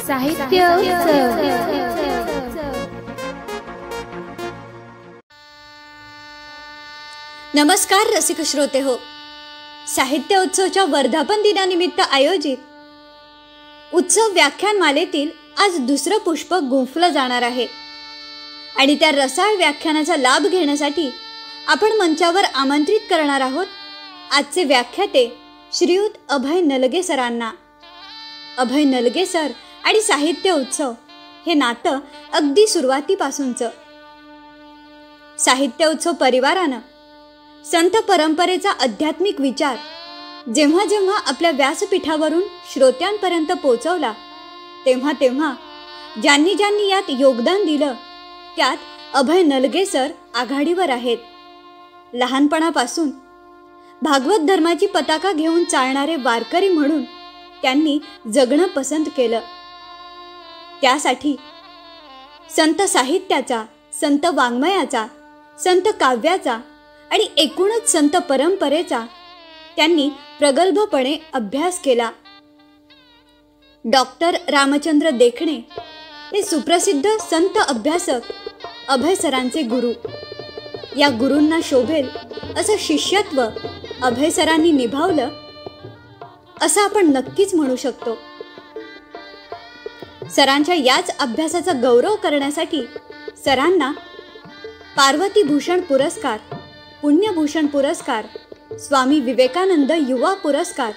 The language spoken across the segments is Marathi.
साहित्य उत्सव. नमस्कार रसिक श्रोते हो. साहित्य उत्सवच्या वर्धापन दिनानिमित्त आयोजित उत्सव व्याख्यानमालेतील आज दुसरं पुष्प गुंफलं जाणार आहे आणि त्या रसाळ व्याख्यानाचा लाभ घेण्यासाठी आपण मंचावर आमंत्रित करणार आहोत आजचे व्याख्याते श्रीयुत अभय नलगे सरांना. अभय नलगे सर आणि साहित्य उत्सव हे नातं अगदी सुरुवातीपासूनचं. साहित्य उत्सव परिवारानं संत परंपरेचा आध्यात्मिक विचार जेव्हा जेव्हा आपल्या व्यासपीठावरून श्रोत्यांपर्यंत पोचवला तेव्हा तेव्हा ज्यांनी ज्यांनी यात योगदान दिलं त्यात अभय नलगे सर आघाडीवर आहेत. लहानपणापासून भागवत धर्माची पताका घेऊन चालणारे वारकरी म्हणून त्यांनी जगणं पसंत केलं. त्यासाठी संत साहित्याचा, संत वाङ्मयाचा, संत काव्याचा आणि एकूणच संत परंपरेचा त्यांनी प्रगल्भपणे अभ्यास केला. डॉक्टर रामचंद्र देखणे हे सुप्रसिद्ध संत अभ्यासक अभय सरांचे गुरु. या गुरूंना शोभेल असं शिष्यत्व अभय सरांनी निभावलं असं आपण नक्कीच म्हणू शकतो. सरांच्या याच अभ्यासाचा गौरव करण्यासाठी सरांना पार्वतीभूषण पुरस्कार, पुण्यभूषण पुरस्कार, स्वामी विवेकानंद युवा पुरस्कार,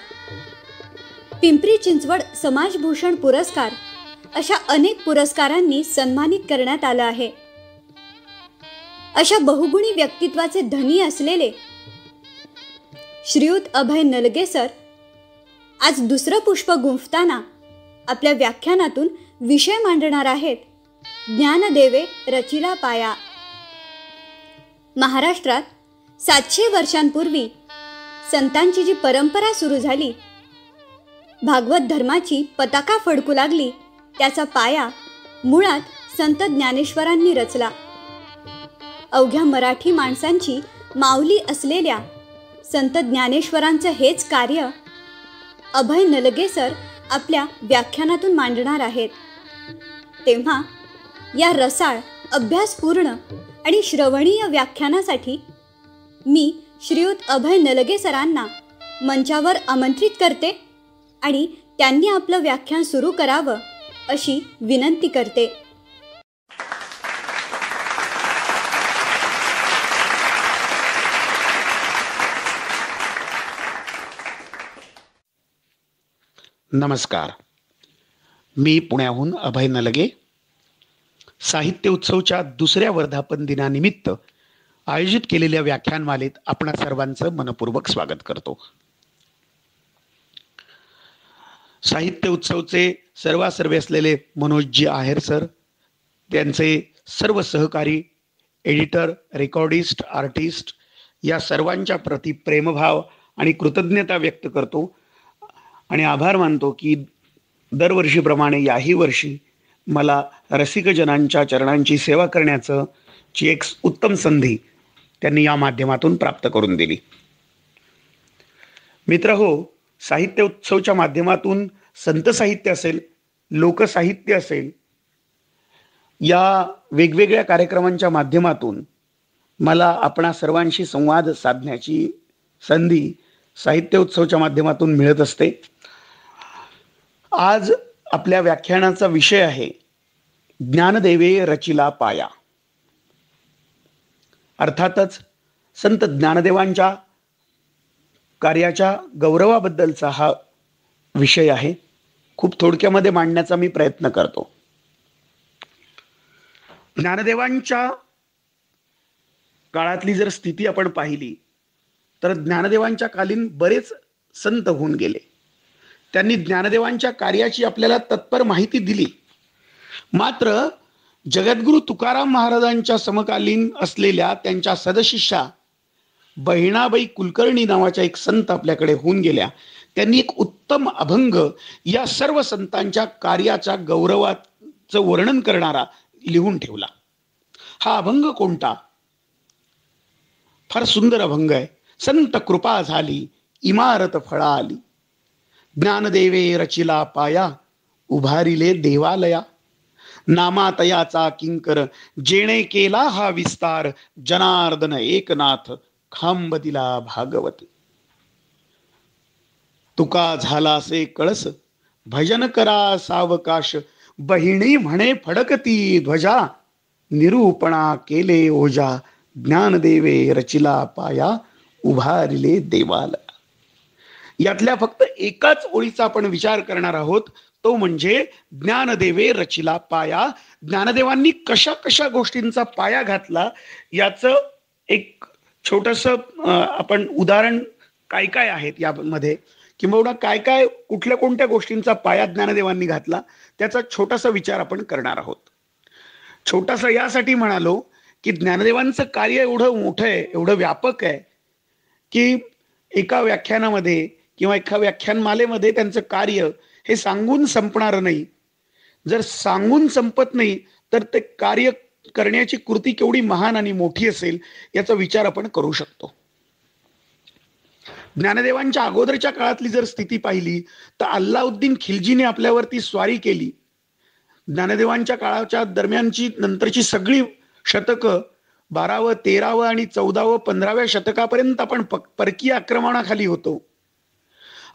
पिंपरी चिंचवड समाजभूषण पुरस्कार अशा अनेक पुरस्कारांनी सन्मानित करण्यात आलं आहे. अशा बहुगुणी व्यक्तित्वाचे धनी असलेले श्रीयुत अभय नलगे सर आज दुसरं पुष्प गुंफताना आपल्या व्याख्यानातून विषय मांडणार आहेत. ज्ञानदेवे रचिला पाया. महाराष्ट्रात 700 वर्षांपूर्वी संतांची जी परंपरा सुरू झाली, भागवत धर्माची पताका फडकू लागली, त्याचा पाया मुळात संत ज्ञानेश्वरांनी रचला. अवघ्या मराठी माणसांची माऊली असलेल्या संत ज्ञानेश्वरांचं हेच कार्य अभय नलगे सर आपल्या व्याख्यानातून मांडणार आहेत. तेव्हा या रसाळ, अभ्यासपूर्ण आणि श्रवणीय व्याख्यानासाठी मी श्रीयुत अभय नलगे सरांना मंचावर आमंत्रित करते आणि त्यांनी आपलं व्याख्यान सुरू करावं अशी विनंती करते. नमस्कार. मी पुण्याहून अभय नलगे. साहित्य उत्सवच्या दुसऱ्या वर्धापन दिनानिमित्त आयोजित केलेल्या व्याख्यानमालेत आपणा सर्वांचं मनपूर्वक स्वागत करतो. साहित्य उत्सवचे सर्वासर्वे असलेले मनोजजी आहेर सर, त्यांचे सर्व सहकारी, एडिटर, रेकॉर्डिस्ट, आर्टिस्ट या सर्वांच्या प्रति प्रेमभाव आणि कृतज्ञता व्यक्त करतो आणि आभार मानतो की दरवर्षीप्रमाणे याही वर्षी मला रसिकजनांच्या चरणांची सेवा करण्याचं एक उत्तम संधी त्यांनी या माध्यमातून प्राप्त करून दिली. मित्रहो, साहित्य उत्सवच्या माध्यमातून संत साहित्य असेल, लोकसाहित्य असेल, या वेगवेगळ्या कार्यक्रमांच्या माध्यमातून मला आपणा सर्वांशी संवाद साधण्याची संधी साहित्य उत्सवच्या माध्यमातून मिळत असते. आज आपल्या व्याख्यानाचा विषय आहे ज्ञानदेवे रचिला पाया. अर्थातच संत ज्ञानदेवांच्या कार्याच्या गौरवाबद्दलचा हा विषय आहे. खूप थोडक्यामध्ये मांडण्याचा मी प्रयत्न करतो. ज्ञानदेवांच्या काळातली जर स्थिती आपण पाहिली तर ज्ञानदेवांच्या कालीन बरेच संत होऊन गेले. त्यांनी ज्ञानदेवांच्या कार्याची आपल्याला तत्पर माहिती दिली. मात्र जगद्गुरु तुकाराम महाराजांच्या समकालीन असलेल्या त्यांच्या सदशिष्या बहिणाबाई कुलकर्णी नावाच्या एक संत आपल्याकडे होऊन गेल्या. त्यांनी एक उत्तम अभंग या सर्व संतांच्या कार्याच्या गौरवाचं वर्णन करणारा लिहून ठेवला. हा अभंग कोणता? फार सुंदर अभंग आहे. संत कृपा झाली, इमारत फळा आली, ज्ञानदेवे रचिला पाया, उभारिले देवालया. नामातयाचा किंकर जेणे केला हा विस्तार, जनार्दन एकनाथ खांब दिला भागवत. तुका झालासे कळस भजन करा सावकाश, बहिणी म्हणे फडकती ध्वजा, निरूपणा केले ओजा, ज्ञानदेवे रचिला पाया, उभारिले देवालया. यातल्या फक्त एकाच ओळीचा आपण विचार करणार आहोत, तो म्हणजे ज्ञानदेवे रचिला पाया. ज्ञानदेवांनी कशा कशा गोष्टींचा पाया घातला याचं एक छोटस आपण उदाहरण काय काय आहेत यामध्ये, किंबहुना काय काय कुठल्या कोणत्या गोष्टींचा पाया ज्ञानदेवांनी घातला त्याचा छोटासा विचार आपण करणार आहोत. छोटासा यासाठी म्हणालो की ज्ञानदेवांचं कार्य एवढं मोठं आहे, एवढं व्यापक आहे की एका व्याख्यानामध्ये किंवा एका व्याख्यानमालेमध्ये त्यांचं कार्य हे सांगून संपणार नाही. जर सांगून संपत नाही तर ते कार्य करण्याची कृती केवढी महान आणि मोठी असेल याचा विचार आपण करू शकतो. ज्ञानदेवांच्या अगोदरच्या काळातली जर स्थिती पाहिली तर अल्लाउद्दीन खिलजीने आपल्यावरती स्वारी केली. ज्ञानदेवांच्या काळाच्या दरम्यानची नंतरची सगळी शतकं 12व 13व आणि 14व 15व्या शतकापर्यंत आपण परकीय आक्रमणाखाली होतो.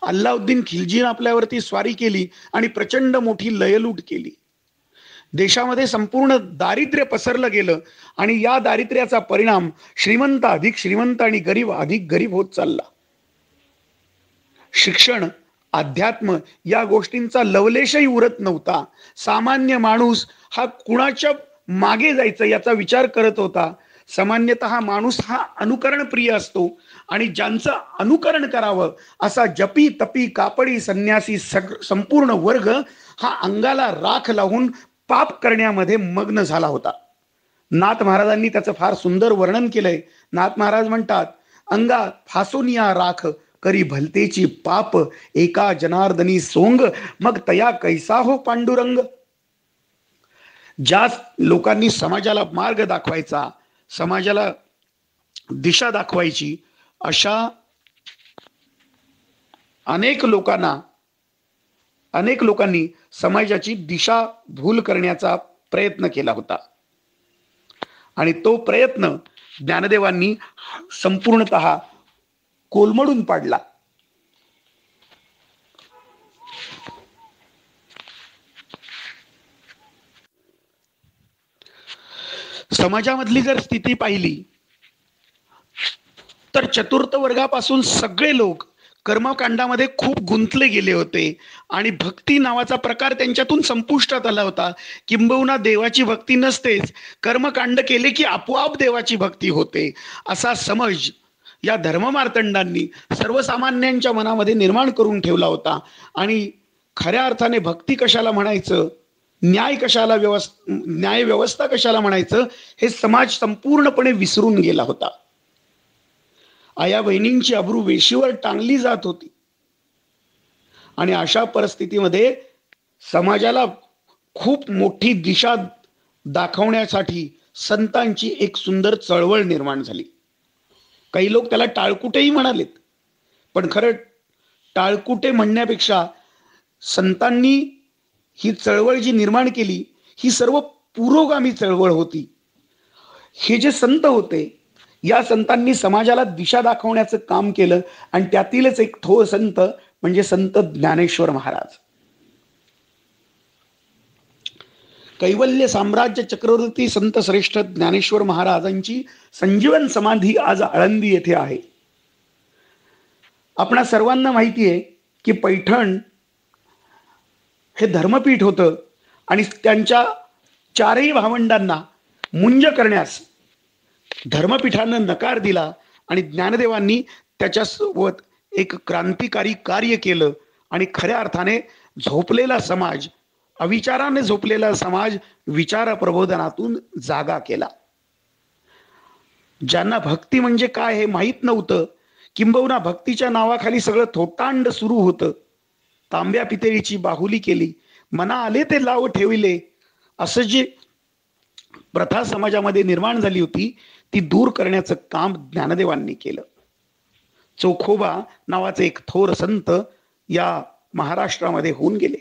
अल्लाउद्दीन खिलजीने आपल्यावरती स्वारी केली आणि प्रचंड मोठी लयलूट केली. देशामध्ये संपूर्ण दारिद्र्य पसरलं गेलं आणि या दारिद्र्याचा परिणाम श्रीमंत अधिक श्रीमंत आणि गरीब अधिक गरीब होत चालला. शिक्षण, अध्यात्म या गोष्टींचा लवलेशही उरत नव्हता. सामान्य माणूस हा कुणाच्या मागे जायचं याचा विचार करत होता. सामान्यतः माणूस हा अनुकरण प्रिय असतो आणि ज्यांचं अनुकरण करावं असा जपी तपी कापडी संन्यासी संपूर्ण वर्ग हा अंगाला राख लावून पाप करण्यामध्ये मग्न झाला होता. नाथ महाराजांनी त्याचं फार सुंदर वर्णन केलंय. नाथ महाराज म्हणतात, अंगा फासून या राख करी भलतेची पाप, एका जनार्दनी सोंग मग तया कैसा हो पांडुरंग. ज्या लोकांनी समाजाला मार्ग दाखवायचा, समाजाला दिशा दाखवायची, अशा अनेक लोकांनी समाजाची दिशा भूल करण्याचा प्रयत्न केला होता आणि तो प्रयत्न ज्ञानदेवांनी संपूर्णतः कोलमडून पाडला. समाजामधली जर स्थिती पाहिली तर चतुर्थ वर्गापासून सगळे लोक कर्मकांडामध्ये खूप गुंतले गेले होते आणि भक्ती नावाचा प्रकार त्यांच्यातून संपुष्टात आला होता. किंबहुना देवाची भक्ती नसतेच, कर्मकांड केले की आपोआप देवाची भक्ती होते असा समज या धर्ममार्तंडांनी सर्वसामान्यांच्या मनामध्ये निर्माण करून ठेवला होता. आणि खऱ्या अर्थाने भक्ती कशाला म्हणायचं, न्याय व्यवस्था कशाला म्हणायचं हे समाज संपूर्णपणे विसरून गेला होता. आया बहिणींची अब्रू वेशीवर टांगली जात होती आणि अशा परिस्थितीमध्ये समाजाला खूप मोठी दिशा दाखवण्यासाठी संतांची एक सुंदर चळवळ निर्माण झाली. काही लोक त्याला टाळकुटेही म्हणालेत, पण खरं टाळकुटे म्हणण्यापेक्षा संतांनी ही चळवळ जी निर्माण केली ही सर्व पुरोगामी चळवळ होती. हे जे संत होते या संतांनी समाजाला दिशा दाखवण्याचं काम केलं आणि त्यातीलच एक थोर संत म्हणजे संत ज्ञानेश्वर महाराज. कैवल्य साम्राज्य चक्रवर्ती संत श्रेष्ठ ज्ञानेश्वर महाराजांची संजीवन समाधी आज आळंदी येथे आहे. आपणा सर्वांना माहिती आहे की पैठण हे धर्मपीठ होतं आणि त्यांच्या चारही भावंडांना मुंज करण्यास धर्मपीठानं नकार दिला आणि ज्ञानदेवांनी त्याच्यासोबत एक क्रांतिकारी कार्य केलं आणि खऱ्या अर्थाने झोपलेला समाज, अविचाराने झोपलेला समाज विचार प्रबोधनातून जागा केला. ज्यांना भक्ती म्हणजे काय हे माहीत नव्हतं, किंबहुना भक्तीच्या नावाखाली सगळं थोटांड सुरू होतं. तांब्या पितळीची बाहुली केली, मना आले ते लाव ठेविले, असं जी प्रथा समाजामध्ये निर्माण झाली होती ती दूर करण्याचं काम ज्ञानदेवांनी केलं. चोखोबा नावाचे एक थोर संत या महाराष्ट्रामध्ये होऊन गेले.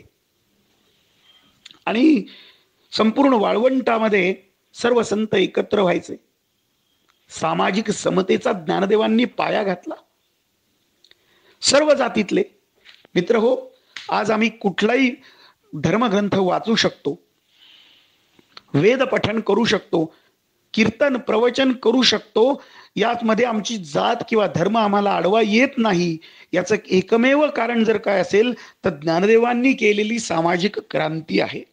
आणि संपूर्ण वाळवंटामध्ये सर्व संत एकत्र व्हायचे. सामाजिक समतेचा ज्ञानदेवांनी पाया घातला. सर्व जातीतले मित्र हो, आज आम्ही कुठलाही धर्मग्रंथ वाचू शकतो, वेद पठण करू शकतो, कीर्तन प्रवचन करू शकतो. यामध्ये आमची जात किंवा धर्म आम्हाला अडवा येत नाही. याचं एकमेव कारण जर काय असेल तर ज्ञानदेवांनी केलेली सामाजिक क्रांती आहे.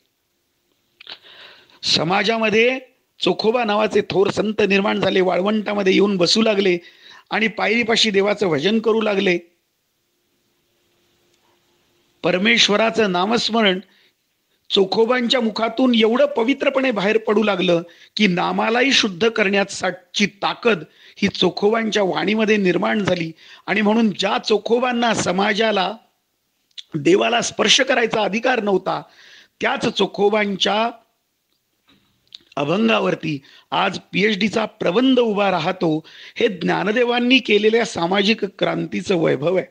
समाजामध्ये चोखोबा नावाचे थोर संत निर्माण झाले, वाळवंटामध्ये येऊन बसू लागले आणि पायरीपाशी देवाचं भजन करू लागले. परमेश्वराचं नामस्मरण चोखोबांच्या मुखातून एवढं पवित्रपणे बाहेर पडू लागलं की नामालाही शुद्ध करण्याची ताकद ही चोखोबांच्या वाणीमध्ये निर्माण झाली. आणि म्हणून ज्या चोखोबांना समाजाला देवाला स्पर्श करायचा अधिकार नव्हता, त्याच चोखोबांच्या अभंगावरती आज PhDचा प्रबंध उभा राहतो. हे ज्ञानदेवांनी केलेल्या सामाजिक क्रांतीचं वैभव आहे.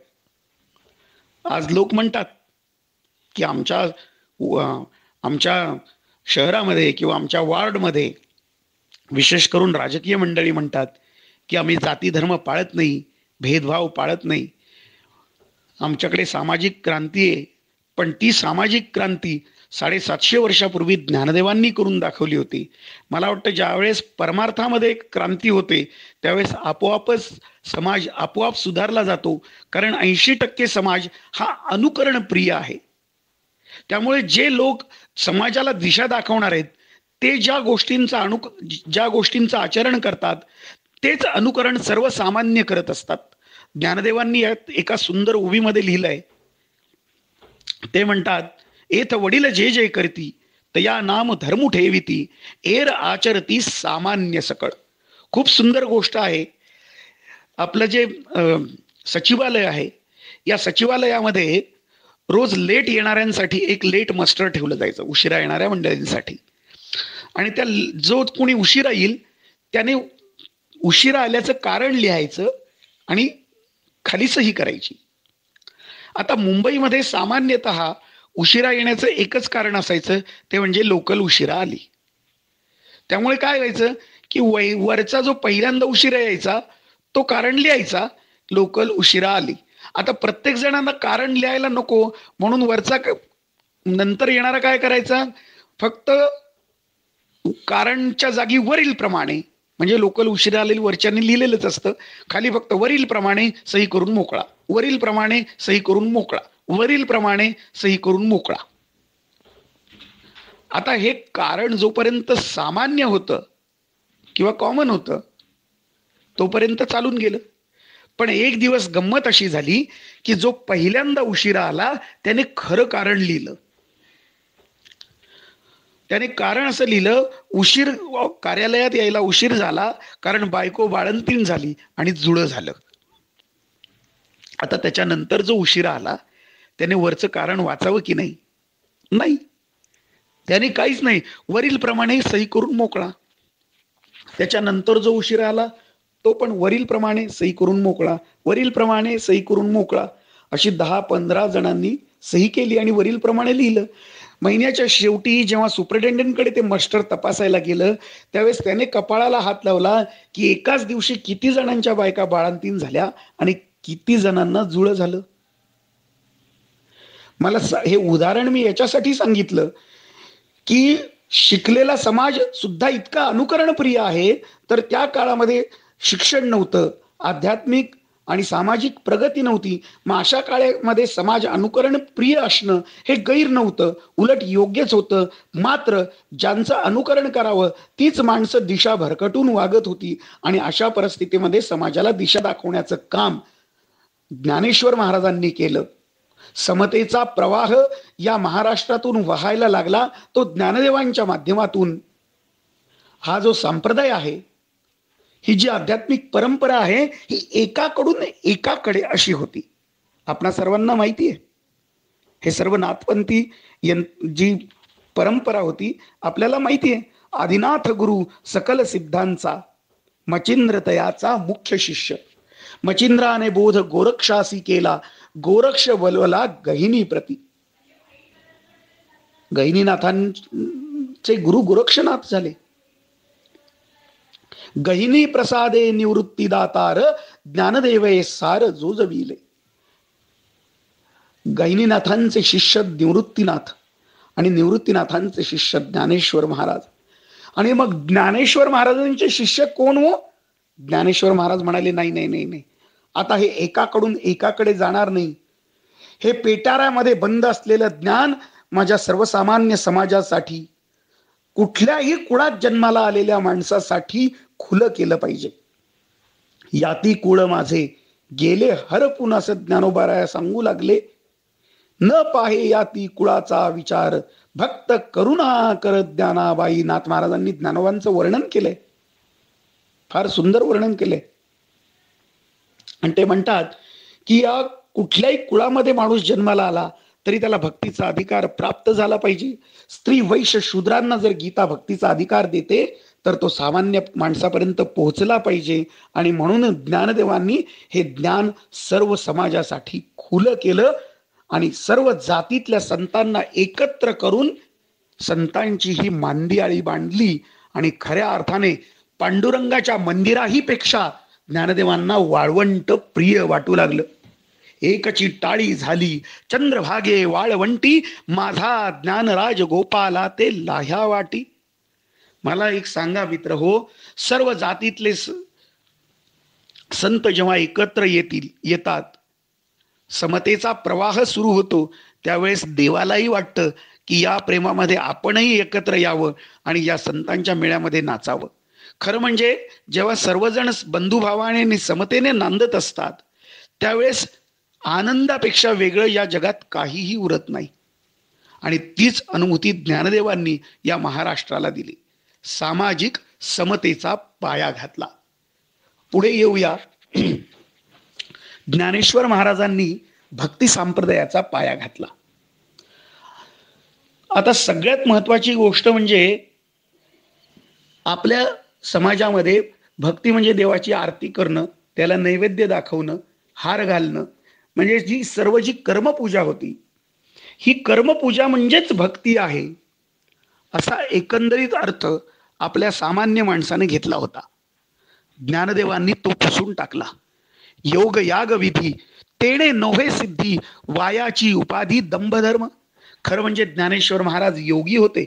आज लोक म्हणतात की आमच्या शहरामध्ये किंवा आमच्या वार्डमध्ये, विशेष करून राजकीय मंडळी म्हणतात की आम्ही जाती धर्म पाळत नाही, भेदभाव पाळत नाही, आमच्याकडे सामाजिक क्रांती आहे. पण ती सामाजिक क्रांती 750 वर्षापूर्वी ज्ञानदेवांनी करून दाखवली होती. मला वाटतं ज्यावेळेस परमार्थामध्ये एक क्रांती होते त्यावेळेस आपोआपच समाज आपोआप सुधारला जातो. कारण 80% समाज हा अनुकरण प्रिय आहे. त्यामुळे जे लोक समाजाला दिशा दाखवणार आहेत ते ज्या गोष्टींचं आचरण करतात तेच अनुकरण सर्वसामान्य करत असतात. ज्ञानदेवांनी यात एका सुंदर ओवीमध्ये लिहिलंय. ते म्हणतात, एथ वडील जे जे करती तया नाम धर्मू ठेविती, एर आचरती सामान्य सकळ. खूप सुंदर गोष्ट आहे. आपलं जे सचिवालय आहे, या सचिवालयामध्ये रोज लेट येणाऱ्यांसाठी एक लेट मास्टर ठेवलं जायचं, उशिरा येणाऱ्या मंडळींसाठी. आणि त्या जो कोणी उशिरा येईल त्याने उशिरा आल्याचं कारण लिहायचं आणि खाली सही करायची. आता मुंबईमध्ये सामान्यतः उशिरा येण्याचं एकच कारण असायचं, ते म्हणजे लोकल उशिरा आली. त्यामुळे काय व्हायचं की वरचा जो पहिल्यांदा उशिरा यायचा तो कारण लिहायचा, लोकल उशिरा आली. आता प्रत्येक जणांना कारण लिहायला नको म्हणून वरचा नंतर येणारा काय करायचा, फक्त कारणच्या जागी वरील प्रमाणे, म्हणजे लोकल उशिरा आलेली वरच्याने लिहिलेलंच असतं, खाली फक्त वरील प्रमाणे सही करून मोकळा, वरील प्रमाणे सही करून मोकळा, वरील प्रमाणे सही करून मोकळा. आता हे कारण जोपर्यंत सामान्य होतं किंवा कॉमन होतं तोपर्यंत चालून गेलं. पण एक दिवस गंमत अशी झाली की जो पहिल्यांदा उशिरा आला त्याने खरं कारण लिहिलं. त्याने कारण असं लिहिलं, कार्यालयात यायला उशीर झाला कारण बायको बाळंतीण झाली आणि जुळं झालं. आता त्याच्यानंतर जो उशिरा आला त्याने वरचं कारण वाचावं की नाही? नाही, त्याने काहीच नाही, वरील प्रमाणे सही करून मोकळा. त्याच्यानंतर जो उशिरा आला तो पण वरील प्रमाणे सही करून मोकळा, वरील प्रमाणे सही करून मोकळा. अशी 10-15 जणांनी सही केली आणि वरील प्रमाणे लिहिलं. महिन्याच्या शेवटी जेव्हा सुपरिटेंडंटकडे ते मास्टर तपासायला गेलं त्यावेळेस त्याने कपाळाला हात लावला की एकाच दिवशी किती जणांच्या बायका बाळंतीण झाल्या आणि किती जणांना जुळं झालं. मला हे उदाहरण मी याच्यासाठी सांगितलं की शिकलेला समाज सुद्धा इतका अनुकरणप्रिय आहे, तर त्या काळामध्ये शिक्षण नव्हतं, आध्यात्मिक आणि सामाजिक प्रगती नव्हती. मग अशा काळामध्ये समाज अनुकरण प्रिय असणं हे गैर नव्हतं, उलट योग्यच होतं. मात्र ज्यांचं अनुकरण करावं तीच माणसं दिशा भरकटून वागत होती आणि अशा परिस्थितीमध्ये समाजाला दिशा दाखवण्याचं काम ज्ञानेश्वर महाराजांनी केलं. समतेचा प्रवाह या महाराष्ट्रातून वाहायला लागला तो ज्ञानदेवांच्या माध्यमातून. हा जो संप्रदाय आहे, ही जी आध्यात्मिक परंपरा आहे, ही एकाकडून एकाकडे अशी होती. आपणा सर्वांना माहिती आहे, हे सर्व नाथपंथी जी परंपरा होती आपल्याला माहिती आहे. आदिनाथ गुरु सकल सिद्धांचा, मचिंद्र तयाचा मुख्य शिष्य. मचिंद्राने बोध गोरक्षासी केला, गोरक्ष वलवला गहिनी प्रती. गहिनीनाथांचे गुरु गोरक्षनाथ झाले. गहिनी प्रसादे निवृत्ती दातार ज्ञानदेवे सार जोजविले. गहिनीनाथांचे शिष्य निवृत्तीनाथ आणि निवृत्तीनाथांचे शिष्य ज्ञानेश्वर महाराज. आणि मग ज्ञानेश्वर महाराजांचे शिष्य कोण हो? ज्ञानेश्वर महाराज म्हणाले नाही नाही नाही नाही, आता हे एकाकडून एकाकडे जाणार नाही. हे पेटाऱ्यामध्ये बंद असलेलं ज्ञान माझ्या सर्वसामान्य समाजासाठी, कुठल्याही कुळात जन्माला आलेल्या माणसासाठी खुलं केलं पाहिजे. याती कुळ माझे गेले हरपून असं ज्ञानोबाराया सांगू लागले. न पाहे याती कुळाचा विचार भक्त करुणा करत ज्ञानाबाई. नाथ महाराजांनी ज्ञानोबांचं वर्णन केलंय, फार सुंदर वर्णन केलंय. आणि ते म्हणतात की या कुठल्याही कुळामध्ये माणूस जन्माला आला तरी त्याला भक्तीचा अधिकार प्राप्त झाला पाहिजे. स्त्री वैश्य शूद्रांना जर गीता भक्तीचा अधिकार देते तर तो सामान्य माणसापर्यंत पोहोचला पाहिजे. आणि म्हणून ज्ञानदेवांनी हे ज्ञान सर्व समाजासाठी खुलं केलं आणि सर्व जातीतल्या संतांना एकत्र करून संतांची ही मांदियाळी बांधली. आणि खऱ्या अर्थाने पांडुरंगाच्या मंदिराही पेक्षा ज्ञानदेवांना वाळवंट प्रिय वाटू लागलं. एकची टाळी झाली चंद्रभागे वाळवंटी, माझा ज्ञानराज गोपाला ते लाह्या वाटी. मला एक सांगा मित्र हो, सर्व जातीतले संत जेव्हा एकत्र येतात, समतेचा प्रवाह सुरू होतो, त्यावेळेस देवालाही वाटतं की या प्रेमामध्ये आपणही एकत्र यावं आणि या संतांच्या मेळ्यामध्ये नाचावं. खरं म्हणजे जेव्हा सर्वजण बंधुभावाने आणि समतेने नांदत असतात त्यावेळेस आनंदापेक्षा वेगळं या जगात काहीही उरत नाही. आणि तीच अनुभूती ज्ञानदेवांनी या महाराष्ट्राला दिली. सामाजिक समतेचा पाया घातला. पुढे येऊया. ज्ञानेश्वर महाराजांनी भक्ती संप्रदायाचा पाया घातला. आता सगळ्यात महत्वाची गोष्ट म्हणजे आपल्या समाजामध्ये भक्ती म्हणजे देवाची आरती करणं, त्याला नैवेद्य दाखवणं, हार घालणं, म्हणजे जी कर्मपूजा होती, ही कर्मपूजा म्हणजेच भक्ती आहे असा एकंदरीत अर्थ आपल्या सामान्य माणसाने घेतला होता. ज्ञानदेवांनी तो पुसून टाकला. योग याग विधी तेणे नोहे सिद्धी, वायाची उपाधी दंभधर्म. खरं म्हणजे ज्ञानेश्वर महाराज योगी होते,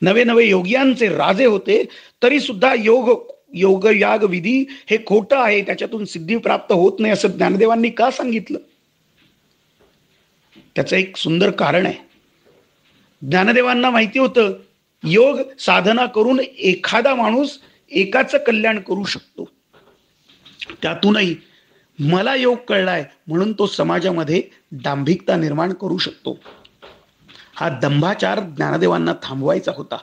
नवे नवे योगियांचे राजे होते, तरी सुद्धा योग याग विधी हे खोटं आहे, त्याच्यातून सिद्धी प्राप्त होत नाही असं ज्ञानदेवांनी का सांगितलं? त्याचं एक सुंदर कारण आहे. ज्ञानदेवांना माहिती होतं योग साधना करून एखादा माणूस एकाचं कल्याण करू शकतो. त्यातूनही मला योग कळलाय म्हणून तो समाजामध्ये दांभिकता निर्माण करू शकतो. हा दंभाचार ज्ञानदेवांना थांबवायचा होता.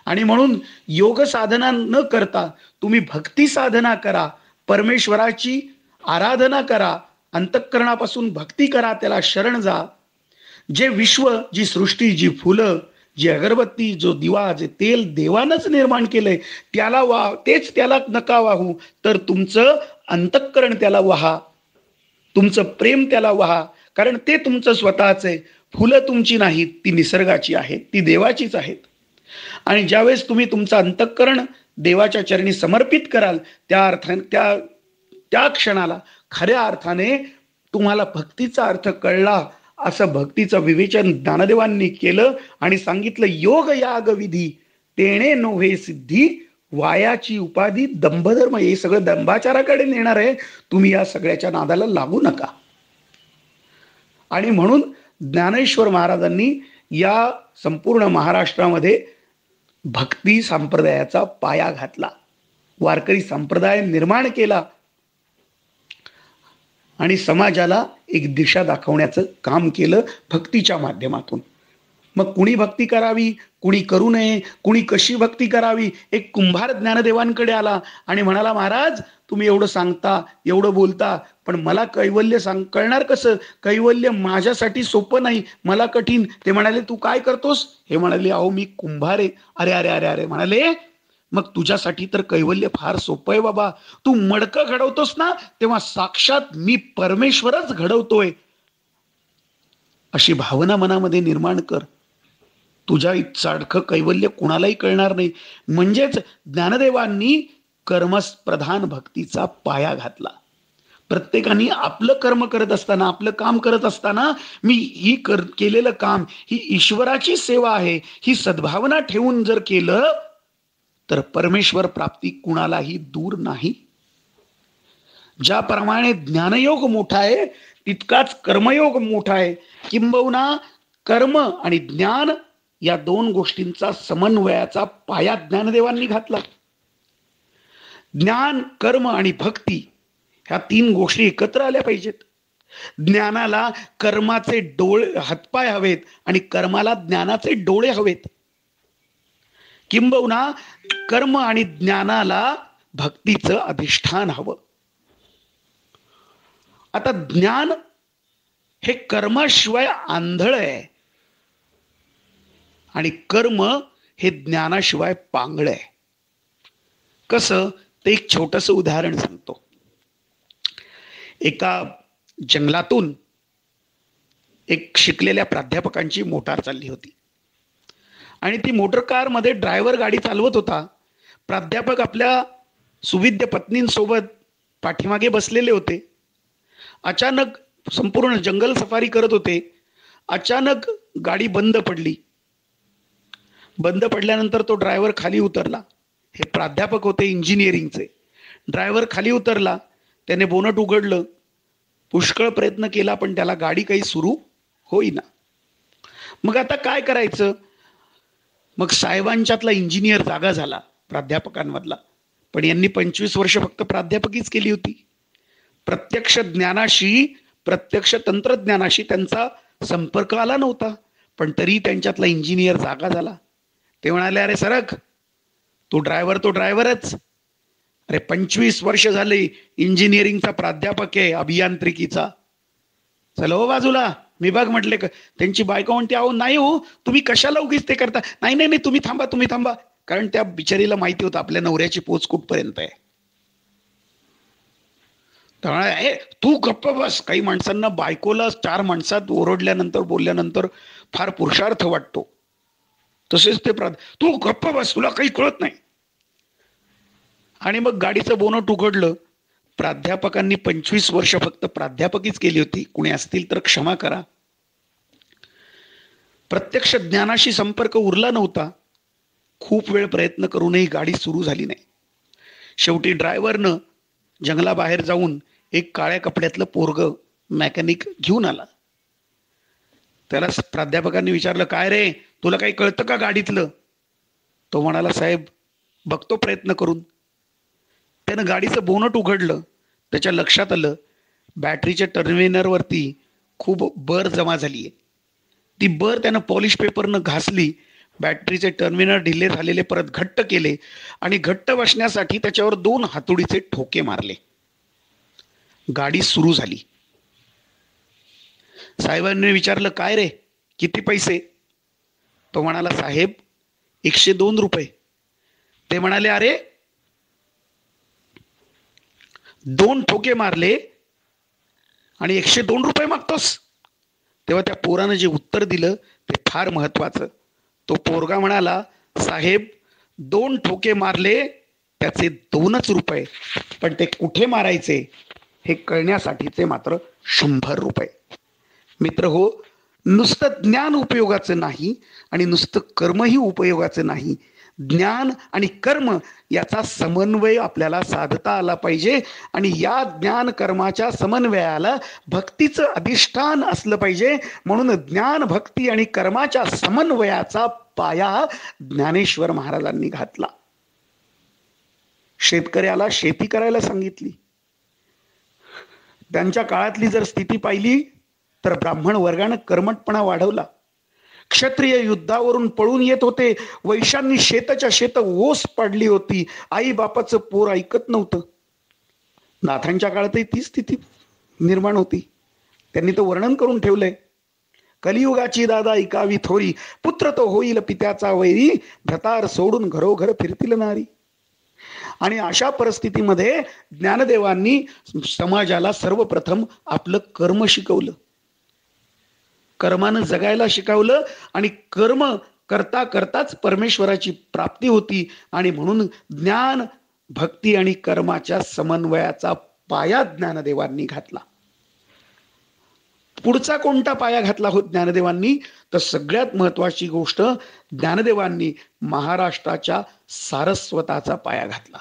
आणि म्हणून योग साधना न करता तुम्ही भक्ती साधना करा, परमेश्वराची आराधना करा, अंतःकरणापासून भक्ती करा, त्याला शरण जा. जे विश्व, जी सृष्टी, जी फुलं, जी अगरबत्ती, जो दिवा, जे तेल देवानच निर्माण केलंय त्याला तेच त्याला नका वाहू, तर तुमचं अंतःकरण त्याला वहा, तुमचं प्रेम त्याला वहा, कारण ते तुमचं स्वतःच आहे. फुलं तुमची नाहीत, ती निसर्गाची आहेत, ती देवाचीच आहेत. आणि ज्यावेळेस तुम्ही तुमचं अंतःकरण देवाच्या चरणी समर्पित कराल त्या अर्थाने त्या क्षणाला खऱ्या अर्थाने तुम्हाला भक्तीचा अर्थ कळला. असं भक्तीचं विवेचन ज्ञानदेवांनी केलं आणि सांगितलं योग याग विधी तेणे नोहे सिद्धी, वायाची उपाधी दंभधर्म. हे सगळं दंभाचाराकडे नेणार आहे, तुम्ही या सगळ्याच्या नादाला लागू नका. आणि म्हणून ज्ञानेश्वर महाराजांनी या संपूर्ण महाराष्ट्रामध्ये भक्ती संप्रदायाचा पाया घातला, वारकरी संप्रदाय निर्माण केला आणि समाजाला एक दिशा दाखवण्याचं काम केलं भक्तीच्या माध्यमातून. मग कुणी भक्ती करावी, कुणी करू नये, कुणी कशी भक्ती करावी. एक कुंभार ज्ञानदेवांकडे आला आणि म्हणाला, महाराज तुम्ही एवढं सांगता, एवढं बोलता, पण मला कैवल्य कळणार कसं? कैवल्य माझ्यासाठी सोपं नाही, मला कठीण. ते म्हणाले, तू काय करतोस? हे म्हणाले, अहो मी कुंभार आहे. अरे अरे अरे अरे म्हणाले, मग तुझ्यासाठी तर कैवल्य फार सोपं आहे बाबा. तू मडकं घडवतोस ना, तेव्हा साक्षात मी परमेश्वरच घडवतोय अशी भावना मनामध्ये निर्माण कर. तुझ्या सारखं कैवल्य कुणालाही कळणार नाही. म्हणजेच ज्ञानदेवांनी कर्मप्रधान भक्तीचा पाया घातला. प्रत्येकाने आपलं कर्म करत असताना, आपलं काम करत असताना, मी ही केलेलं काम ही ईश्वराची सेवा आहे ही सद्भावना ठेवून जर केलं तर परमेश्वर प्राप्ती कुणालाही दूर नाही. ज्याप्रमाणे ज्ञानयोग मोठा आहे तितकाच कर्मयोग मोठा आहे. किंबहुना कर्म आणि ज्ञान या दोन गोष्टींचा समन्वयाचा पाया ज्ञानदेवांनी घातला. ज्ञान, कर्म आणि भक्ती ह्या तीन गोष्टी एकत्र आल्या पाहिजेत. ज्ञानाला कर्माचे डोळे, हातपाय हवेत आणि कर्माला ज्ञानाचे डोळे हवेत. किंबहुना कर्म आणि ज्ञानाला भक्तीचं अधिष्ठान हवं. आता ज्ञान हे कर्माशिवाय आंधळ आहे आणि कर्म हे ज्ञानाशिवाय पांगळ आहे. कसं, ते एक छोटंसं उदाहरण सांगतो. एका जंगलातून एक शिकलेल्या प्राध्यापकांची मोटार चालली होती आणि ती मोटर कार मध्ये ड्रायव्हर गाडी चालवत होता. प्राध्यापक आपल्या सुविद्य पत्नींसोबत पाठीमागे बसलेले होते. अचानक संपूर्ण जंगल सफारी करत होते. अचानक गाडी बंद पडली. बंद पडल्यानंतर तो ड्रायव्हर खाली उतरला. हे प्राध्यापक होते इंजिनिअरिंगचे. ड्रायव्हर खाली उतरला, त्याने बोनट उघडलं, पुष्कळ प्रयत्न केला पण त्याला गाडी काही सुरू होईना. मग आता काय करायचं? मग साहेबांच्यातला इंजिनियर जागा झाला प्राध्यापकांमधला. पण यांनी 25 वर्ष फक्त प्राध्यापकीच केली होती. प्रत्यक्ष ज्ञानाशी, प्रत्यक्ष तंत्रज्ञानाशी त्यांचा संपर्क आला नव्हता. पण तरी त्यांच्यातला इंजिनियर जागा झाला. ते म्हणाले, अरे सरक, तो ड्रायव्हरच. अरे 25 वर्ष झाले इंजिनिअरिंगचा प्राध्यापक आहे, अभियांत्रिकीचा. चला हो बाजूला, मी बघ म्हटले. त्यांची बायको म्हणते, अहो नाही हो, तुम्ही कशाला उगीच ते करता. नाही नाही नाही, तुम्ही थांबा. कारण त्या बिचारीला माहिती होतं आपल्या नवऱ्याची पोच कुठपर्यंत आहे. त्यामुळे तू गप्प बस. काही माणसांना बायकोला 4 माणसात ओरडल्यानंतर, बोलल्यानंतर फार पुरुषार्थ वाटतो. तसेच ते तू गप्प बस, तुला काही कळत नाही. आणि मग गाडीचं बोनट उघडलं. प्राध्यापकांनी 25 वर्ष फक्त प्राध्यापकीच केली होती. कुणी असतील तर क्षमा करा. प्रत्यक्ष ज्ञानाशी संपर्क उरला नव्हता. खूप वेळ प्रयत्न करूनही गाडी सुरू झाली नाही. शेवटी ड्रायव्हरनं जंगलाबाहेर जाऊन एक काळ्या कपड्यातलं पोरग मेकॅनिक घेऊन आला. त्याला प्राध्यापकांनी विचारलं, काय रे, तुला काही कळतं का गाडीतलं? तो म्हणाला, साहेब बघतो प्रयत्न करून. त्यानं गाडीचं बोनट उघडलं. त्याच्या लक्षात आलं बॅटरीच्या टर्मिनलवरती खूप बर जमा झाली आहे. ती बर त्यानं पॉलिश पेपरनं घासली. बॅटरीचे टर्मिनल ढिले झालेले परत घट्ट केले आणि घट्ट बसण्यासाठी त्याच्यावर 2 हातोडीचे ठोके मारले. गाडी सुरू झाली. साहेबांनी विचारलं, काय रे, किती पैसे? तो म्हणाला, साहेब 102 रुपये. ते म्हणाले, अरे 2 ठोके मारले आणि 102 रुपये मागतोस? तेव्हा त्या पोरानं जे उत्तर दिलं ते फार महत्वाचं. तो पोरगा म्हणाला, साहेब 2 ठोके मारले त्याचे 2च रुपये, पण ते कुठे मारायचे हे कळण्यासाठीचे मात्र 100 रुपये. मित्र हो, नुसतं ज्ञान उपयोगाचं नाही आणि नुसतं कर्मही उपयोगाचं नाही. ज्ञान आणि कर्म याचा समन्वय आपल्याला साधता आला पाहिजे आणि या ज्ञान कर्माच्या समन्वयाला भक्तीचं अधिष्ठान असलं पाहिजे. म्हणून ज्ञान, भक्ती आणि कर्माच्या समन्वयाचा पाया ज्ञानेश्वर महाराजांनी घातला. शेतकऱ्याला शेती करायला सांगितली. त्यांच्या काळातली जर स्थिती पाहिली तर ब्राह्मण वर्गानं कर्मठपणा वाढवला. क्षत्रिय युद्धावरून पळून येत होते. वैश्यांनी शेताच्या शेत ओस पाडली होती. आई बापाचं पोर ऐकत नव्हतं. नाथांच्या काळातही ती स्थिती निर्माण होती. त्यांनी तो वर्णन करून ठेवलंय. कलियुगाची दादा ऐकावी थोरी, पुत्र तो होईल पित्याचा वैरी, भ्रतार सोडून घरोघर फिरतील नारी. आणि अशा परिस्थितीमध्ये ज्ञानदेवांनी समाजाला सर्वप्रथम आपलं कर्म शिकवलं. कर्मानं जगायला शिकवलं आणि कर्म करता करताच परमेश्वराची प्राप्ती होती. आणि म्हणून ज्ञान, भक्ती आणि कर्माच्या समन्वयाचा पाया ज्ञानदेवांनी घातला. पुढचा कोणता पाया घातला हो ज्ञानदेवांनी? तर सगळ्यात महत्वाची गोष्ट, ज्ञानदेवांनी महाराष्ट्राच्या सारस्वताचा पाया घातला.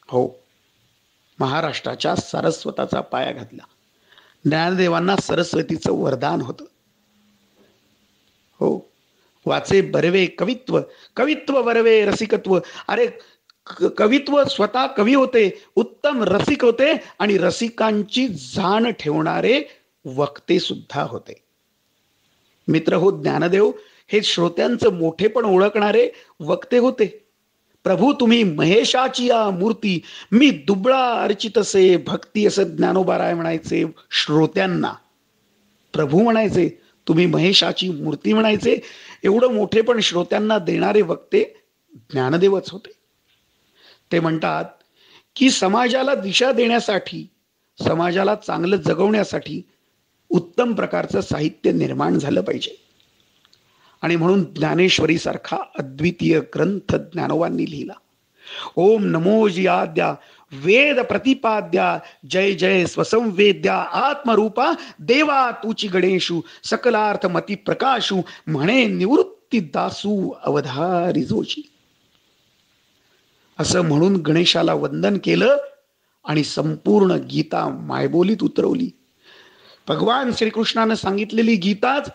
हो, महाराष्ट्राच्या सारस्वताचा पाया घातला. ज्ञानदेवांना सरस्वतीचं वरदान होतं. हो, वाचे बरवे कवित्व, कवित्व बरवे रसिकत्व. अरे कवित्व स्वतः कवी होते, उत्तम रसिक होते आणि रसिकांची जाण ठेवणारे वक्ते सुद्धा होते. मित्र हो, ज्ञानदेव हे श्रोत्यांचं मोठेपण ओळखणारे वक्ते होते. प्रभू तुम्ही महेशाची या मूर्ती, मी दुबळा अर्चितसे भक्ती, असं ज्ञानोबाराय म्हणायचे श्रोत्यांना. प्रभू म्हणायचे, तुम्ही महेशाची मूर्ती म्हणायचे. एवढं मोठेपण श्रोत्यांना देणारे वक्ते ज्ञानदेवच होते. ते म्हणतात की समाजाला दिशा देण्यासाठी, समाजाला चांगलं जगवण्यासाठी उत्तम प्रकारचं साहित्य निर्माण झालं पाहिजे. आणि म्हणून ज्ञानेश्वरी सारखा अद्वितीय ग्रंथ ज्ञानोबांनी लिहिला. ओम नमो जियाद्या वेद प्रतिपाद्या, जय जय स्वसंवेद्या आत्मरूपा देवा तुची गणेशू, सकलार्थ मती प्रकाशू, म्हणे निवृत्ती दासू अवधारी जोशी. असं म्हणून गणेशाला वंदन केलं आणि संपूर्ण गीता मायबोलीत उतरवली. भगवान श्रीकृष्णानं सांगितलेली गीताच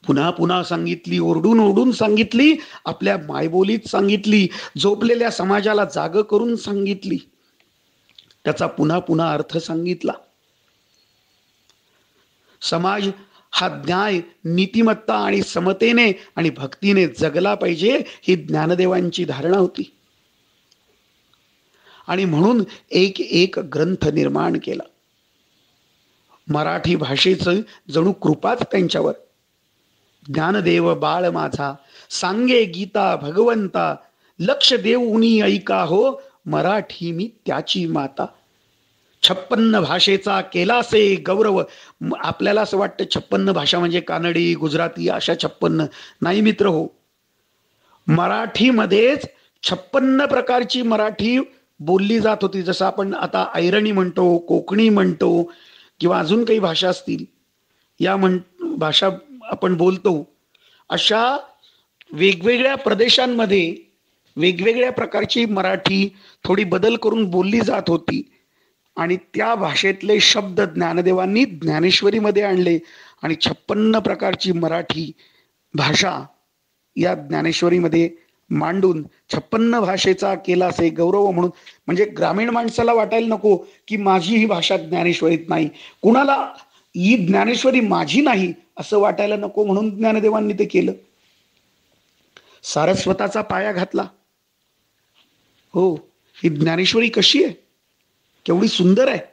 पुन्हा पुन्हा सांगितली, ओरडून ओरडून सांगितली, आपल्या मायबोलीत सांगितली, झोपलेल्या समाजाला जाग करून सांगितली, त्याचा पुन्हा पुन्हा अर्थ सांगितला. समाज हा न्याय, नीतिमत्ता आणि समतेने आणि भक्तीने जगला पाहिजे, ही ज्ञानदेवांची धारणा होती. आणि म्हणून एक एक ग्रंथ निर्माण केला. मराठी भाषेचं जणू कृपाच त्यांच्यावर. ज्ञानदेव बाळ माझा, सांगे गीता भगवंता, लक्ष देऊनी ऐका हो, मराठी मी त्याची माता. 56 भाषेचा केलासे गौरव. आपल्याला असं वाटतं 56 भाषा म्हणजे कानडी, गुजराती अशा 56 नाही मित्र हो. मराठीमध्येच 56 प्रकारची मराठी बोलली जात होती. जसं आपण आता ऐरणी म्हणतो, कोकणी म्हणतो किंवा अजून काही भाषा असतील, या भाषा आपण बोलतो. अशा वेगवेगळ्या प्रदेशांमध्ये वेगवेगळ्या प्रकारची मराठी थोडी बदल करून बोलली जात होती. आणि त्या भाषेतले शब्द ज्ञानदेवांनी ज्ञानेश्वरीमध्ये आणले आणि 56 प्रकारची मराठी भाषा या ज्ञानेश्वरीमध्ये मांडून 56 भाषेचा केलासे गौरव म्हणून. म्हणजे ग्रामीण माणसाला वाटायला नको की माझी ही भाषा ज्ञानेश्वरीत नाही, कुणाला ही ज्ञानेश्वरी माझी नाही असं वाटायला नको, म्हणून ज्ञानदेवांनी ते केलं. सारस्वताचा पाया घातला. हो, ही ज्ञानेश्वरी कशी आहे, केवढी सुंदर आहे.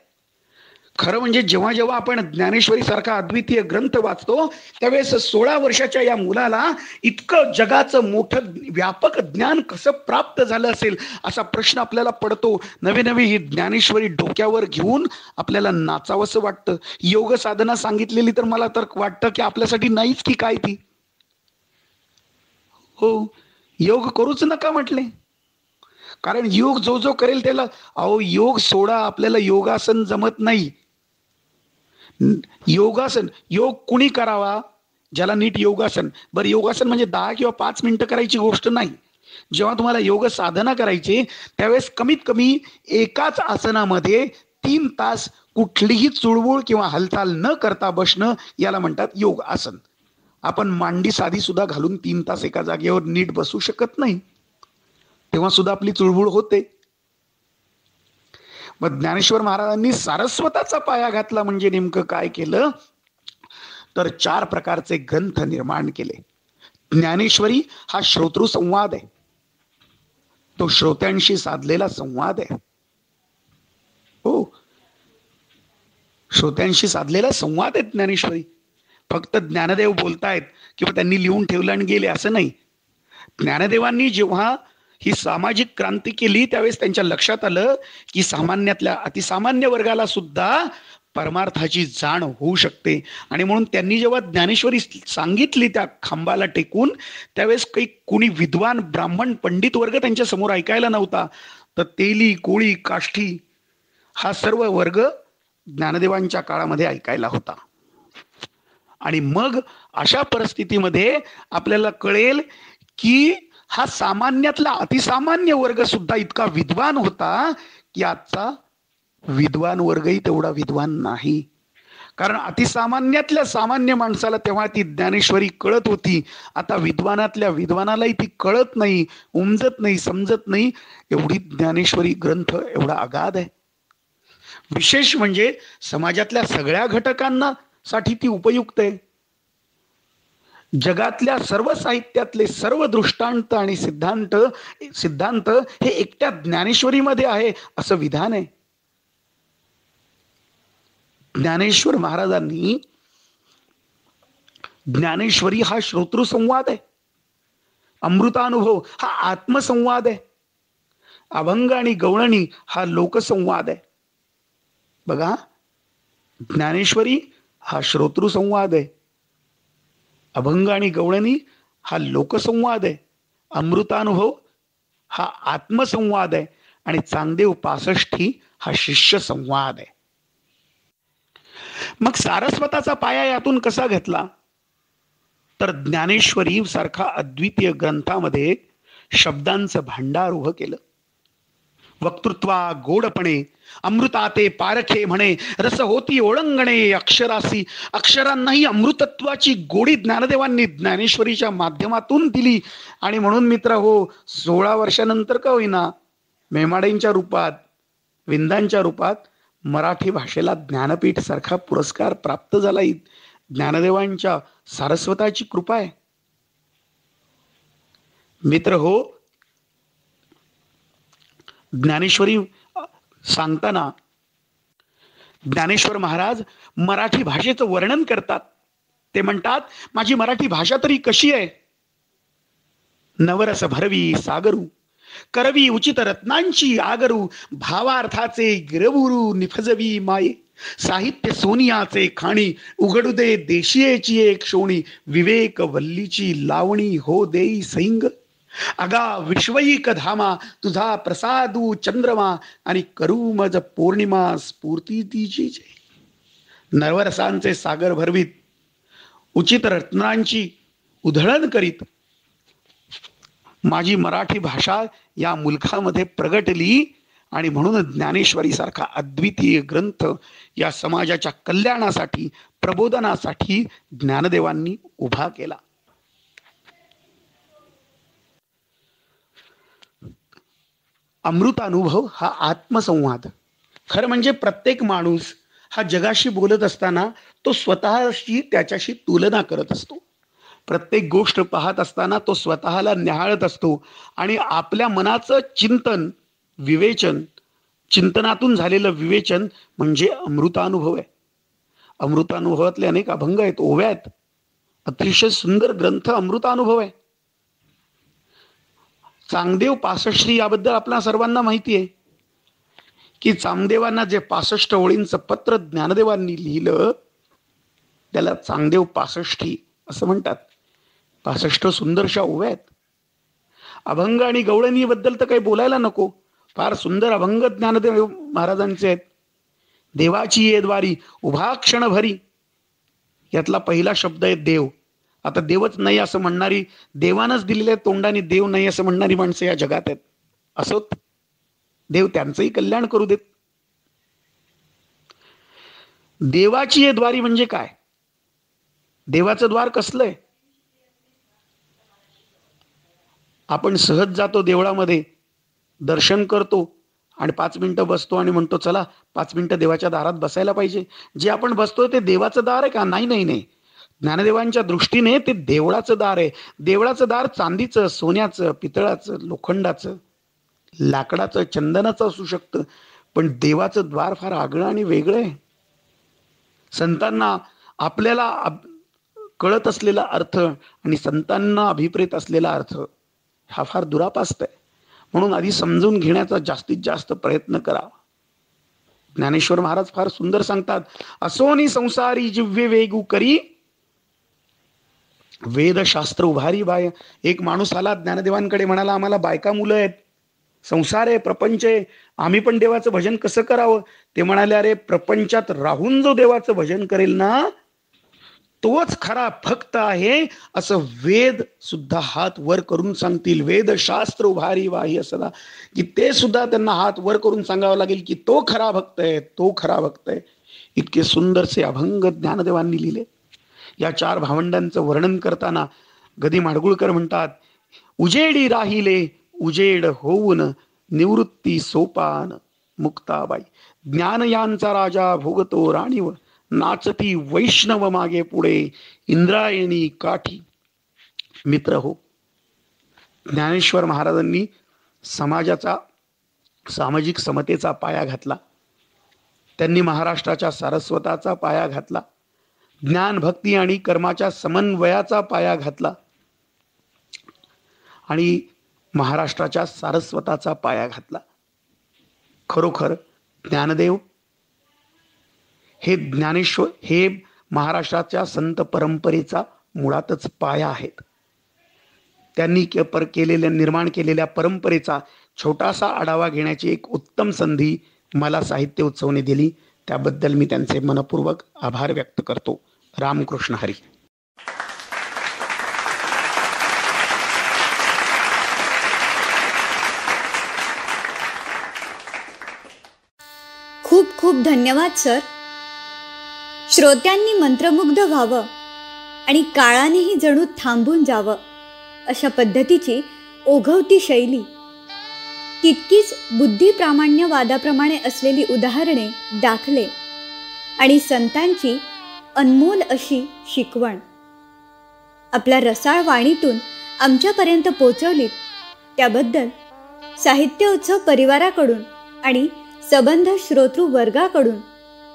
खरं म्हणजे जेव्हा जेव्हा आपण ज्ञानेश्वरी सारखा अद्वितीय ग्रंथ वाचतो त्यावेळेस 16 वर्षाच्या या मुलाला इतकं जगाचं मोठं व्यापक ज्ञान कसं प्राप्त झालं असेल असा प्रश्न आपल्याला पडतो. नवे नवे ही ज्ञानेश्वरी डोक्यावर घेऊन आपल्याला नाचावंसं वाटतं. योग साधना सांगितलेली तर मला तर वाटतं की आपल्यासाठी नाहीच की काय ती. हो, योग करूच नका म्हटले, कारण योग जो जो करेल त्याला, अहो योग सोडा, आपल्याला योगासन जमत नाही. योगासन, योग कुणी करावा? ज्याला नीट योगासन. बरं, योगासन म्हणजे 10 किंवा 5 मिनिटं करायची गोष्ट नाही. जेव्हा तुम्हाला योग साधना करायची त्यावेळेस कमीत कमी एकाच आसनामध्ये 3 तास कुठलीही चुळबुळ किंवा हालचाल न करता बसणं, याला म्हणतात योग आसन. आपण मांडी साधी सुद्धा घालून 3 तास एका जागेवर नीट बसू शकत नाही, तेव्हा सुद्धा आपली चुळबुळ होते. मग ज्ञानेश्वर महाराजांनी सारस्वताचा पाया घातला म्हणजे नेमकं काय केलं तर 4 प्रकारचे ग्रंथ निर्माण केले. ज्ञानेश्वरी हा श्रोतृ संवाद आहे, तो श्रोत्यांशी साधलेला संवाद आहे. हो, श्रोत्यांशी साधलेला संवाद आहे ज्ञानेश्वरी. फक्त ज्ञानदेव बोलतायत किंवा त्यांनी लिहून ठेवलं आणि गेले असं नाही. ज्ञानदेवांनी जेव्हा ही सामाजिक क्रांती केली त्यावेळेस त्यांच्या लक्षात आलं की सामान्यातल्या अतिसामान्य वर्गाला सुद्धा परमार्थाची जाण होऊ शकते. आणि म्हणून त्यांनी जेव्हा ज्ञानेश्वरी सांगितली त्या खांबाला टेकून, त्यावेळेस काही कुणी विद्वान ब्राह्मण पंडित वर्ग त्यांच्या समोर ऐकायला नव्हता. तर तेली, कोळी, काष्ठी हा सर्व वर्ग ज्ञानदेवांच्या काळामध्ये ऐकायला होता. आणि मग अशा परिस्थितीमध्ये आपल्याला कळेल की हा सामान्यातला अतिसामान्य वर्ग सुद्धा इतका विद्वान होता की आजचा विद्वान वर्गही तेवढा विद्वान नाही. कारण अतिसामान्यातल्या सामान्य माणसाला तेव्हा ती ज्ञानेश्वरी कळत होती. आता विद्वानातल्या विद्वानालाही ती कळत नाही, उमजत नाही, समजत नाही. एवढी ज्ञानेश्वरी ग्रंथ एवढा अगाध आहे. विशेष म्हणजे समाजातल्या सगळ्या घटकांना साठी ती उपयुक्त आहे. जगातल्या सर्व साहित्यातले सर्व दृष्टांत आणि सिद्धांत हे एकट्या ज्ञानेश्वरीमध्ये आहे असं विधान आहे. ज्ञानेश्वर महाराजांनी ज्ञानेश्वरी हा श्रोतृसंवाद आहे, अमृतानुभव हा आत्मसंवाद आहे, अभंग आणि गवळणी हा लोकसंवाद आहे. बघा, ज्ञानेश्वरी हा श्रोतृसंवाद आहे, अभंग आणि गवळणी हा लोकसंवाद आहे, अमृतानुभव हा आत्मसंवाद आहे आणि चांगदेव 65 हा शिष्य संवाद आहे. मग सारस्वताचा पाया यातून कसा घेतला? तर ज्ञानेश्वरी सारखा अद्वितीय ग्रंथामध्ये शब्दांचं भांडार उभं केलं. वक्तृत्वा गोडपणे अमृताते पारखे म्हणे, रस होती ओळंगणे अक्षरासी. अक्षरांनाही अमृतत्वाची गोडी ज्ञानदेवांनी ज्ञानेश्वरीच्या माध्यमातून दिली. आणि म्हणून मित्र हो, 16 वर्षानंतर का होईना मेमाडेंच्या रूपात, विंदांच्या रूपात मराठी भाषेला ज्ञानपीठ सारखा पुरस्कार प्राप्त झाला. ज्ञानदेवांच्या सारस्वताची कृपा आहे. मित्र हो, ज्ञानेश्वरी सांगताना ज्ञानेश्वर महाराज मराठी भाषेचं वर्णन करतात. ते म्हणतात, माझी मराठी भाषा तरी कशी आहे? नवरस भरवी सागरू, करवी उचित रत्नांची आगरू, भावार्थाचे गिरबुरू निफजवी माये. साहित्य सोनियाचे खाणी, उघडू दे देशीयेची एक शोणी. विवेक वल्लीची लावणी हो देई सैंग. अगा विश्वैक धामा, तुझा प्रसादू चंद्रमा. आणि करू मज पौर्णिमा स्फूर्ती तिची. नवरसांचे सागर भरवीत, उचित रत्नांची उधळण करीत माझी मराठी भाषा या मुलखामध्ये प्रगटली. आणि म्हणून ज्ञानेश्वरी सारखा अद्वितीय ग्रंथ या समाजाच्या कल्याणासाठी, प्रबोधनासाठी ज्ञानदेवांनी उभा केला. अमृतानुभव हा आत्मसंवाद. खरं म्हणजे प्रत्येक माणूस हा जगाशी बोलत असताना तो स्वतःशी त्याच्याशी तुलना करत असतो. प्रत्येक गोष्ट पाहत असताना तो स्वतःला न्याहाळत असतो आणि आपल्या मनाचं चिंतन, विवेचन, चिंतनातून झालेलं विवेचन म्हणजे अमृतानुभव आहे. अमृतानुभवातले अनेक अभंग आहेत, ओव्या आहेत. अतिशय सुंदर ग्रंथ अमृतानुभव आहे. चांगदेव 65 याबद्दल आपल्या सर्वांना माहिती आहे की चांगदेवांना जे 65 ओळींचं पत्र ज्ञानदेवांनी लिहिलं त्याला चांगदेव 65 असं म्हणतात. 65 सुंदरशा ओव्या आहेत. अभंग आणि गवळणी बद्दल तर काही बोलायला नको, फार सुंदर अभंग ज्ञानदेव महाराजांचे आहेत. देवाची ये द्वारी उभा क्षण भरी, यातला पहिला शब्द आहे देव. आता देवच नाही असं म्हणणारी, देवानच दिलेल्या तोंडाने देव नाही असं म्हणणारी माणसं या जगात आहेत. असोत, देव त्यांचंही कल्याण करू देत. देवाची ये द्वारी म्हणजे काय? देवाचं द्वार कसलं आहे? आपण सहज जातो देवळामध्ये, दर्शन करतो आणि 5 मिनिटं बसतो आणि म्हणतो चला 5 मिनिटं देवाच्या दारात बसायला पाहिजे. जे आपण बसतोय ते देवाचं दार आहे का? नाही नाही नाही. ज्ञानदेवांच्या दृष्टीने ते देवळाचं दार आहे. देवळाचं दार चांदीचं, सोन्याचं, पितळाचं, लोखंडाचं, लाकडाचं, चंदनाचं असू शकतं, पण देवाचं द्वार फार आगळं आणि वेगळं आहे. संतांना आपल्याला कळत असलेला अर्थ आणि संतांना अभिप्रेत असलेला अर्थ हा फार दुरापास्त आहे. म्हणून आधी समजून घेण्याचा जास्तीत जास्त प्रयत्न करा. ज्ञानेश्वर महाराज फार सुंदर सांगतात, असोनी संसारी जिव्हे वेगू करी वेदशास्त्र उभारी बाय. एक माणूस आला ज्ञानदेवांकडे, म्हणाला आम्हाला बायका मुलं आहेत, संसार आहे, प्रपंच आहे, आम्ही पण देवाचं भजन कसं करावं. ते म्हणाले, अरे प्रपंचात राहून जो देवाचं भजन करेल ना तोच खरा भक्त आहे, असं वेद सुद्धा हात वर करून सांगतील. वेदशास्त्र उभारी वाही असला की ते सुद्धा त्यांना हात वर करून सांगावं लागेल की तो खरा भक्त आहे, तो खरा भक्त आहे. इतके सुंदरसे अभंग ज्ञानदेवांनी लिहिले. या 4 भावंडांचं वर्णन करताना गदी माडगुळकर म्हणतात, उजेडी राहिले उजेड होऊन निवृत्ती सोपान मुक्ताबाई. ज्ञान यांचा राजा भोगतो राणीवर, नाचती वैष्णव मागे पुढे इंद्रायणी काठी. मित्र हो, ज्ञानेश्वर महाराजांनी समाजाचा सामाजिक समतेचा पाया घातला. त्यांनी महाराष्ट्राच्या सारस्वताचा पाया घातला. ज्ञान भक्ती आणि कर्माच्या समन्वयाचा पाया घातला आणि महाराष्ट्राच्या सारस्वताचा पाया घातला. खरोखर ज्ञानदेव हे ज्ञानेश्वर हे महाराष्ट्राच्या संत परंपरेचा मुळातच पाया आहेत. त्यांनी निर्माण केलेल्या परंपरेचा छोटासा आढावा घेण्याची एक उत्तम संधी मला साहित्य उत्सवने दिली. त्याबद्दल मी त्यांचे मनपूर्वक आभार व्यक्त करतो. रामकृष्ण हरी. खूप खूप धन्यवाद सर. श्रोत्यांनी मंत्रमुग्ध व्हावं आणि काळानेही जणू थांबून जावं अशा पद्धतीची ओघवती शैली, तितकीच बुद्धिप्रामाण्यवादाप्रमाणे असलेली उदाहरणे, दाखले आणि संतांची अनमोल अशी शिकवण आपल्या रसाळ वाणीतून आमच्यापर्यंत पोचवलीत, त्याबद्दल साहित्य उत्सव परिवाराकडून आणि सबंध श्रोतृ वर्गाकडून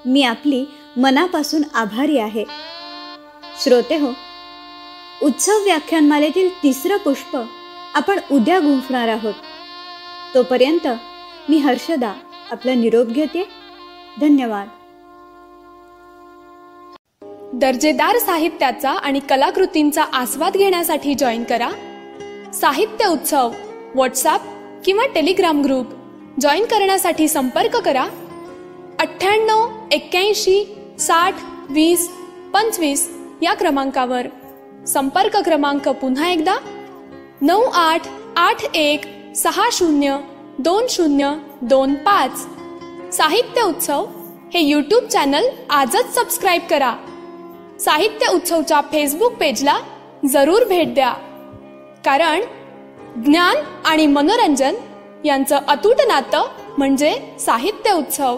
मी आपली मनापासून आभारी आहे. श्रोते हो, उत्सव व्याख्यानमालेतील 3रं पुष्प आपण उद्या गुंफणार आहोत. तोपर्यंत मी हर्षदा आपला निरोप घेते. धन्यवाद. दर्जेदार साहित्याचा आणि कलाकृतींचा आस्वाद घेण्यासाठी जॉईन करा साहित्य उत्सव व्हॉट्सॲप किंवा टेलिग्राम ग्रुप. जॉईन करण्यासाठी संपर्क करा 98 81 60 20 25 या क्रमांकावर. संपर्क क्रमांक पुन्हा एकदा 9881 60 2025. साहित्य उत्सव हे यूट्यूब चॅनल आजच सबस्क्राईब करा. साहित्य उत्सवच्या फेसबुक पेजला जरूर भेट द्या, कारण ज्ञान आणि मनोरंजन यांचं अतूट नातं म्हणजे साहित्य उत्सव.